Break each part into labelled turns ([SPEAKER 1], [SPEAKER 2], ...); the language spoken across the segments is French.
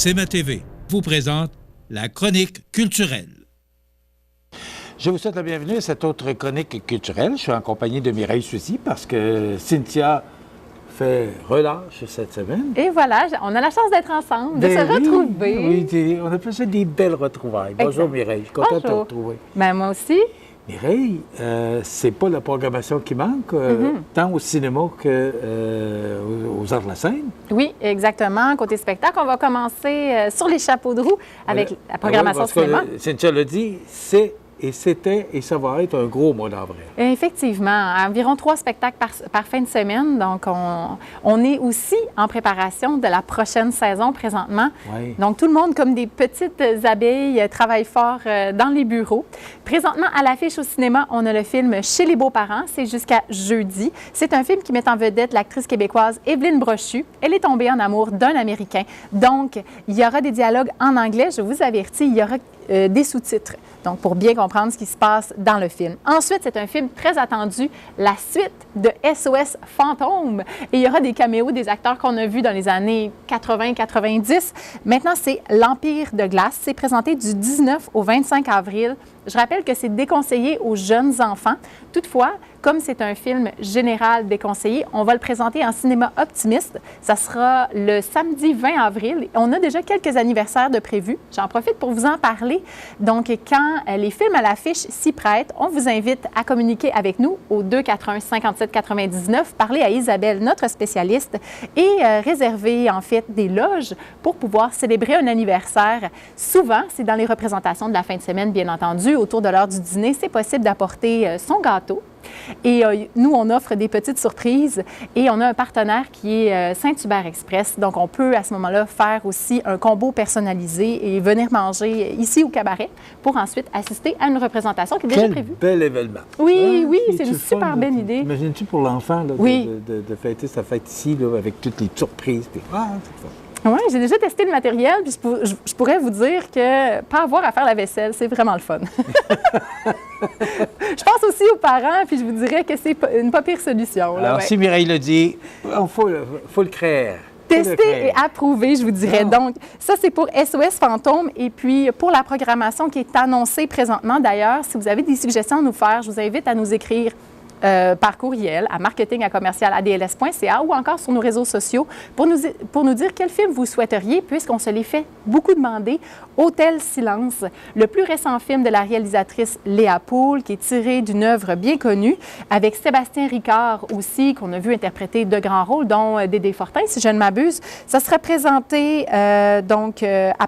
[SPEAKER 1] CMA TV vous présente la chronique culturelle.
[SPEAKER 2] Je vous souhaite la bienvenue à cette autre chronique culturelle. Je suis en compagnie de Mireille Soucy parce que Cynthia fait relâche cette semaine.
[SPEAKER 3] Et voilà, on a la chance d'être ensemble, de se retrouver.
[SPEAKER 2] Oui, on a fait des belles retrouvailles.
[SPEAKER 3] Exact.
[SPEAKER 2] Bonjour Mireille, je suis content de te
[SPEAKER 3] Bonjour.
[SPEAKER 2] retrouver.
[SPEAKER 3] Ben, moi aussi.
[SPEAKER 2] Mireille, c'est pas la programmation qui manque, tant au cinéma qu'aux arts de la scène.
[SPEAKER 3] Oui, exactement. Côté spectacle, on va commencer sur les chapeaux de roue avec la programmation cinéma.
[SPEAKER 2] Cynthia l'a dit, c'était et ça va être un gros mois d'avril.
[SPEAKER 3] Effectivement, environ 3 spectacles par fin de semaine. Donc, on est aussi en préparation de la prochaine saison présentement.
[SPEAKER 2] Oui.
[SPEAKER 3] Donc, tout le monde, comme des petites abeilles, travaille fort dans les bureaux. Présentement, à l'affiche au cinéma, on a le film Chez les beaux-parents. C'est jusqu'à jeudi. C'est un film qui met en vedette l'actrice québécoise Évelyne Brochu. Elle est tombée en amour d'un Américain. Donc, il y aura des dialogues en anglais. Je vous avertis, il y aura des sous-titres. Donc, pour bien comprendre ce qui se passe dans le film. Ensuite, c'est un film très attendu, la suite de SOS Fantôme. Et il y aura des caméos des acteurs qu'on a vus dans les années 80-90. Maintenant, c'est L'Empire de glace. C'est présenté du 19 au 25 avril. Je rappelle que c'est déconseillé aux jeunes enfants. Toutefois, comme c'est un film général déconseillé, on va le présenter en cinéma optimiste. Ça sera le samedi 20 avril. On a déjà quelques anniversaires de prévus. J'en profite pour vous en parler. Donc, quand les films à l'affiche s'y prêtent, on vous invite à communiquer avec nous au 241-57-99, parler à Isabelle, notre spécialiste, et réserver en fait des loges pour pouvoir célébrer un anniversaire. Souvent, c'est dans les représentations de la fin de semaine, bien entendu. Autour de l'heure du dîner, c'est possible d'apporter son gâteau. Et nous, on offre des petites surprises et on a un partenaire qui est Saint-Hubert Express. Donc, on peut à ce moment-là faire aussi un combo personnalisé et venir manger ici au cabaret pour ensuite assister à une représétation qui est déjà prévue.
[SPEAKER 2] Quel bel événement.
[SPEAKER 3] Oui, oui, c'est une super belle idée.
[SPEAKER 2] Imagines-tu pour l'enfant là,
[SPEAKER 3] Oui.
[SPEAKER 2] de fêter sa fête ici là, avec toutes les surprises. Puis, c'est fun.
[SPEAKER 3] Oui, j'ai déjà testé le matériel, puis je pourrais vous dire que pas avoir à faire la vaisselle, c'est vraiment le fun. Je pense aussi aux parents, puis je vous dirais que c'est une pas pire solution. Là,
[SPEAKER 2] Alors, si Mireille le dit, il faut le créer.
[SPEAKER 3] Tester et approuver, je vous dirais. Donc, ça, c'est pour SOS Fantôme. Et puis, pour la programmation qui est annoncée présentement, d'ailleurs, si vous avez des suggestions à nous faire, je vous invite à nous écrire par courriel à marketing@commercialadls.ca ou encore sur nos réseaux sociaux pour nous dire quel film vous souhaiteriez, puisqu'on se les fait beaucoup demander. Hôtel Silence, le plus récent film de la réalisatrice Léa Poul, qui est tiré d'une œuvre bien connue, avec Sébastien Ricard aussi, qu'on a vu interpréter de grands rôles, dont Dédé Fortin, si je ne m'abuse. Ça sera présenté à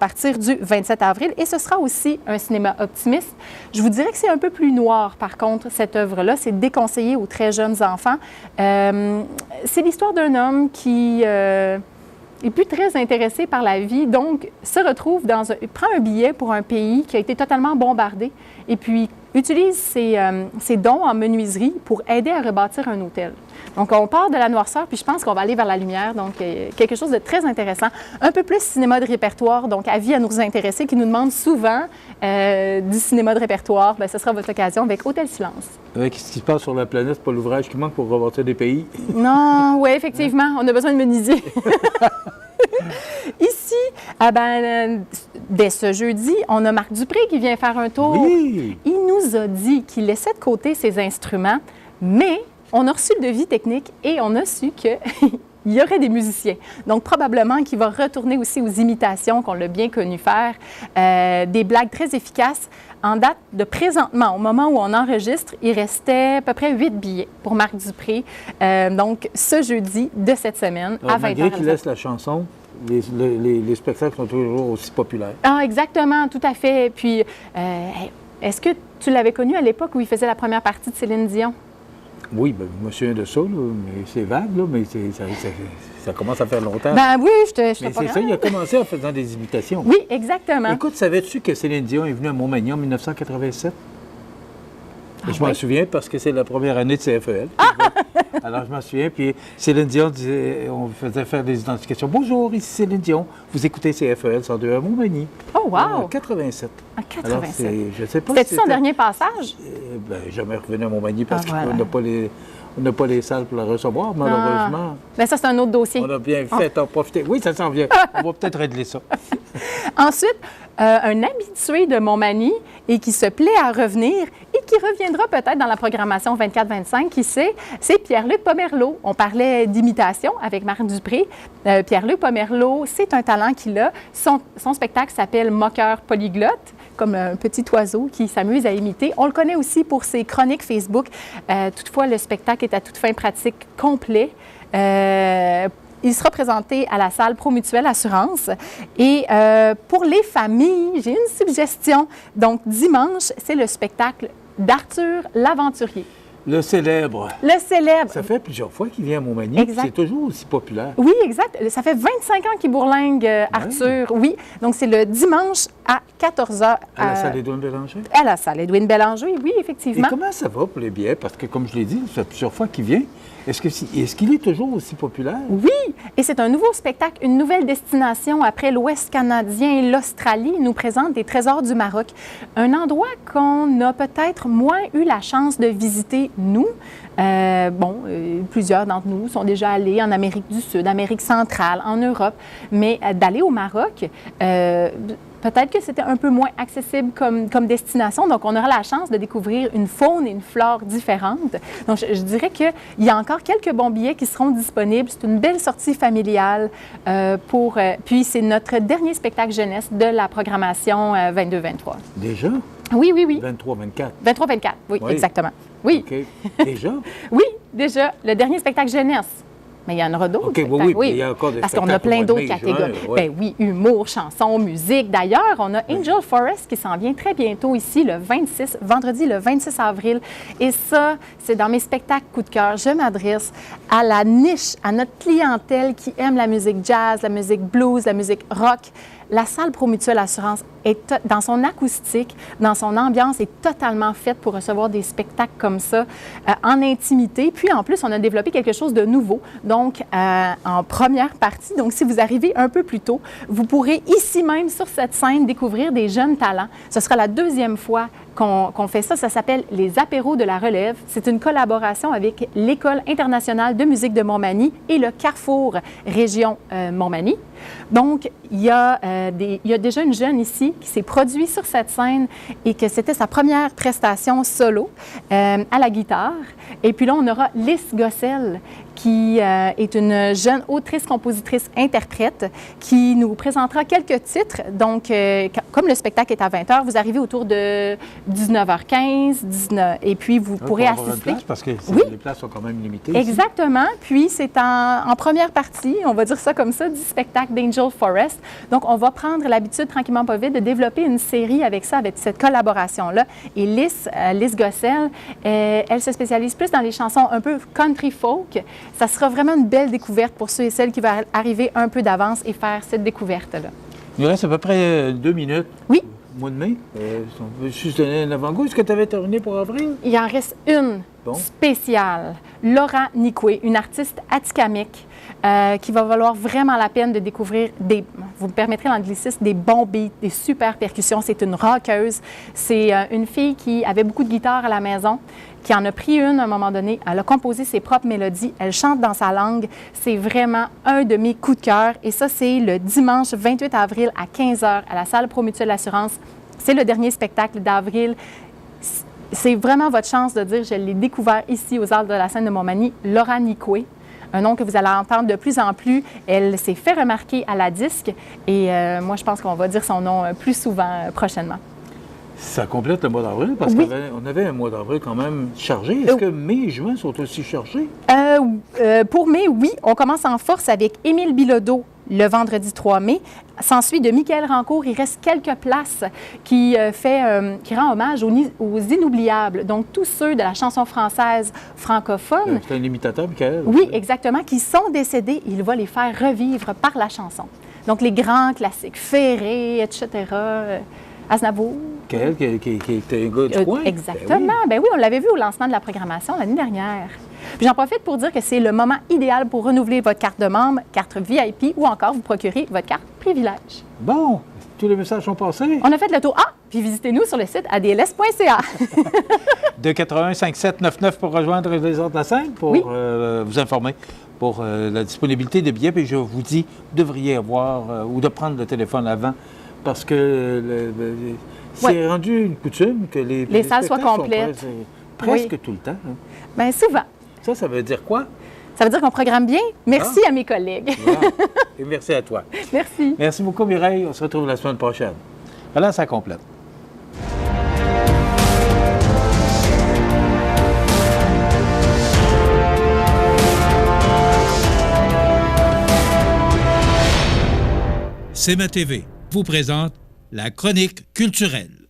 [SPEAKER 3] partir du 27 avril et ce sera aussi un cinéma optimiste. Je vous dirais que c'est un peu plus noir, par contre, cette œuvre-là. C'est déconseillé aux très jeunes enfants. C'est l'histoire d'un homme qui est plus très intéressé par la vie, donc se retrouve il prend un billet pour un pays qui a été totalement bombardé et puis utilise ses dons en menuiserie pour aider à rebâtir un hôtel. Donc, on part de la noirceur, puis je pense qu'on va aller vers la lumière, donc quelque chose de très intéressant. Un peu plus cinéma de répertoire, donc avis à nos intéressés qui nous demandent souvent du cinéma de répertoire. Bien, ce sera votre occasion avec Hôtel Silence.
[SPEAKER 2] Avec ce qui se passe sur la planète, pas l'ouvrage qui manque pour rebâtir des pays.
[SPEAKER 3] Non, oui, effectivement, on a besoin de menuisier. Ici, dès ce jeudi, on a Marc Dupré qui vient faire un tour.
[SPEAKER 2] Oui.
[SPEAKER 3] Il nous a dit qu'il laissait de côté ses instruments, mais on a reçu le devis technique et on a su qu'il y aurait des musiciens. Donc, probablement qu'il va retourner aussi aux imitations qu'on l'a bien connu faire, des blagues très efficaces. En date de présentement, au moment où on enregistre, il restait à peu près 8 billets pour Marc Dupré. Donc, ce jeudi de cette semaine, à 20h.
[SPEAKER 2] Malgré qu'il laisse la chanson, les spectacles sont toujours aussi populaires.
[SPEAKER 3] Ah, exactement, tout à fait. Puis, est-ce que tu l'avais connu à l'époque où il faisait la première partie de Céline Dion?
[SPEAKER 2] Oui, bien, je me souviens de ça, là, mais c'est vague, là, mais ça commence à faire longtemps.
[SPEAKER 3] Ben oui, je te
[SPEAKER 2] mais c'est ça, il a commencé en faisant des imitations.
[SPEAKER 3] Oui, exactement.
[SPEAKER 2] Écoute, savais-tu que Céline Dion est venue à Montmagnon en 1987? Je m'en souviens parce que c'est la première année de CFEL. Ah! Alors, je m'en souviens. Puis Céline Dion disait, on faisait faire des identifications. Bonjour, ici Céline Dion. Vous écoutez CFEL 102 à Montmagny.
[SPEAKER 3] Oh, wow!
[SPEAKER 2] En 87.
[SPEAKER 3] En 87.
[SPEAKER 2] Alors, je sais pas
[SPEAKER 3] C'était-tu son dernier passage?
[SPEAKER 2] Jamais revenu à Montmagny parce
[SPEAKER 3] voilà.
[SPEAKER 2] on n'a pas les salles pour la recevoir, malheureusement.
[SPEAKER 3] Bien, ça, c'est un autre dossier.
[SPEAKER 2] On a bien fait en profiter. Oui, ça s'en vient. On va peut-être régler ça.
[SPEAKER 3] Ensuite, un habitué de Montmagny et qui se plaît à revenir et qui reviendra peut-être dans la programmation 24-25, qui sait, c'est Pierre-Luc Pomerleau. On parlait d'imitation avec Marc Dupré. Pierre-Luc Pomerleau, c'est un talent qu'il a. Son spectacle s'appelle Moqueur polyglotte, comme un petit oiseau qui s'amuse à imiter. On le connaît aussi pour ses chroniques Facebook. Toutefois, le spectacle est à toute fin pratique complet. Il sera présenté à la salle Promutuelle Assurance. Et pour les familles, j'ai une suggestion. Donc, dimanche, c'est le spectacle d'Arthur l'Aventurier.
[SPEAKER 2] Le célèbre.
[SPEAKER 3] Le célèbre.
[SPEAKER 2] Ça fait plusieurs fois qu'il vient à Montmagny.
[SPEAKER 3] Exact.
[SPEAKER 2] C'est toujours aussi populaire.
[SPEAKER 3] Oui, exact. Ça fait 25 ans qu'il bourlingue Arthur. Oui. Donc, c'est le dimanche à 14h.
[SPEAKER 2] À la salle Édouine Bélanger?
[SPEAKER 3] À la salle Édouine Bélanger, oui, effectivement.
[SPEAKER 2] Et comment ça va pour les billets? Parce que, comme je l'ai dit, ça fait plusieurs fois qu'il vient. Est-ce qu'il est toujours aussi populaire?
[SPEAKER 3] Oui, et c'est un nouveau spectacle, une nouvelle destination après l'Ouest canadien et l'Australie. Il nous présente des trésors du Maroc, un endroit qu'on a peut-être moins eu la chance de visiter, nous. Plusieurs d'entre nous sont déjà allés en Amérique du Sud, Amérique centrale, en Europe, mais d'aller au Maroc, peut-être que c'était un peu moins accessible comme destination, donc on aura la chance de découvrir une faune et une flore différentes. Donc, je dirais qu'il y a encore quelques bons billets qui seront disponibles. C'est une belle sortie familiale puis c'est notre dernier spectacle jeunesse de la programmation 22-23.
[SPEAKER 2] Déjà?
[SPEAKER 3] Oui.
[SPEAKER 2] 23-24.
[SPEAKER 3] 23-24, oui, exactement. Oui.
[SPEAKER 2] OK. Déjà?
[SPEAKER 3] Oui, déjà. Le dernier spectacle jeunesse. Mais il y en aura d'autres.
[SPEAKER 2] OK, oui, il y a encore des
[SPEAKER 3] parce qu'on a plein d'autres catégories.
[SPEAKER 2] Ouais.
[SPEAKER 3] Ben oui, humour, chanson, musique. D'ailleurs, on a Angel Forest qui s'en vient très bientôt ici, vendredi le 26 avril. Et ça, c'est dans mes spectacles coup de cœur. Je m'adresse à la niche, à notre clientèle qui aime la musique jazz, la musique blues, la musique rock. La salle Promutuelle Assurance, dans son acoustique, dans son ambiance, est totalement faite pour recevoir des spectacles comme ça en intimité. Puis, en plus, on a développé quelque chose de nouveau. Donc, en première partie, donc si vous arrivez un peu plus tôt, vous pourrez ici même, sur cette scène, découvrir des jeunes talents. Ce sera la deuxième fois qu'on fait ça. Ça s'appelle les Apéros de la Relève. C'est une collaboration avec l'École internationale de musique de Montmagny et le Carrefour Région Montmagny. Donc, il y a déjà une jeune ici qui s'est produite sur cette scène et que c'était sa première prestation solo à la guitare. Et puis là, on aura Lys Gossel, qui est une jeune autrice, compositrice, interprète, qui nous présentera quelques titres. Donc, comme le spectacle est à 20h, vous arrivez autour de 19h15, et puis vous pourrez assister.
[SPEAKER 2] Une place parce que les places sont quand même limitées.
[SPEAKER 3] Exactement. Puis, c'est en première partie, on va dire ça comme ça, du spectacle d'Angel Forest. Donc, on va prendre l'habitude, tranquillement pas vite, de développer une série avec ça, avec cette collaboration-là. Et Lys Gossel, elle se spécialise plus dans les chansons un peu country folk. Ça sera vraiment une belle découverte pour ceux et celles qui vont arriver un peu d'avance et faire cette découverte-là.
[SPEAKER 2] Il nous reste à peu près 2 minutes.
[SPEAKER 3] Oui.
[SPEAKER 2] Au mois de mai. On veut juste donner un avant-goût. Est-ce que tu avais terminé pour avril?
[SPEAKER 3] Il en reste une spéciale. Laura Nikwe, une artiste atikamekw qui va valoir vraiment la peine de découvrir vous me permettrez l'anglicisme, des bons beats, des super percussions. C'est une rockeuse. C'est une fille qui avait beaucoup de guitare à la maison, qui en a pris une à un moment donné. Elle a composé ses propres mélodies. Elle chante dans sa langue. C'est vraiment un de mes coups de cœur. Et ça, c'est le dimanche 28 avril à 15h à la salle Promutuelle Assurance. C'est le dernier spectacle d'avril. C'est vraiment votre chance de dire, je l'ai découvert ici aux Arts de la Scène de Montmagny, Laura Nikwe. Un nom que vous allez entendre de plus en plus. Elle s'est fait remarquer à la disque et moi, je pense qu'on va dire son nom plus souvent prochainement.
[SPEAKER 2] Ça complète le mois d'avril parce qu'on avait un mois d'avril quand même chargé. Est-ce que mai et juin sont aussi chargés?
[SPEAKER 3] Pour mai, oui. On commence en force avec Émile Bilodeau le vendredi 3 mai. S'ensuit de Michael Rancourt. Il reste quelques places qui rend hommage aux inoubliables. Donc, tous ceux de la chanson française francophone.
[SPEAKER 2] C'est un imitateur, Michael.
[SPEAKER 3] Oui, exactement, qui sont décédés. Il va les faire revivre par la chanson. Donc, les grands classiques, Ferré, etc. Aznavour.
[SPEAKER 2] qui était un gars du coin.
[SPEAKER 3] Exactement. Ben oui, on l'avait vu au lancement de la programmation l'année dernière. Puis j'en profite pour dire que c'est le moment idéal pour renouveler votre carte de membre, carte VIP ou encore vous procurer votre carte privilège.
[SPEAKER 2] Bon, tous les messages sont passés.
[SPEAKER 3] On a fait le tour. Ah, puis visitez-nous sur le site adls.ca.
[SPEAKER 2] De 81 57 99 pour rejoindre les autres de la scène, pour
[SPEAKER 3] Oui.
[SPEAKER 2] vous informer pour la disponibilité des billets. Puis je vous dis, vous devriez avoir ou de prendre le téléphone avant parce que c'est rendu une coutume que les
[SPEAKER 3] salles soient
[SPEAKER 2] spectacles sont
[SPEAKER 3] complètes.
[SPEAKER 2] presque tout le temps. Hein.
[SPEAKER 3] Bien, souvent.
[SPEAKER 2] Ça veut dire quoi?
[SPEAKER 3] Ça veut dire qu'on programme bien. Merci à mes collègues.
[SPEAKER 2] Voilà. Et merci à toi.
[SPEAKER 3] Merci.
[SPEAKER 2] Merci beaucoup, Mireille. On se retrouve la semaine prochaine. Voilà, ça complète.
[SPEAKER 1] CMA TV vous présente la chronique culturelle.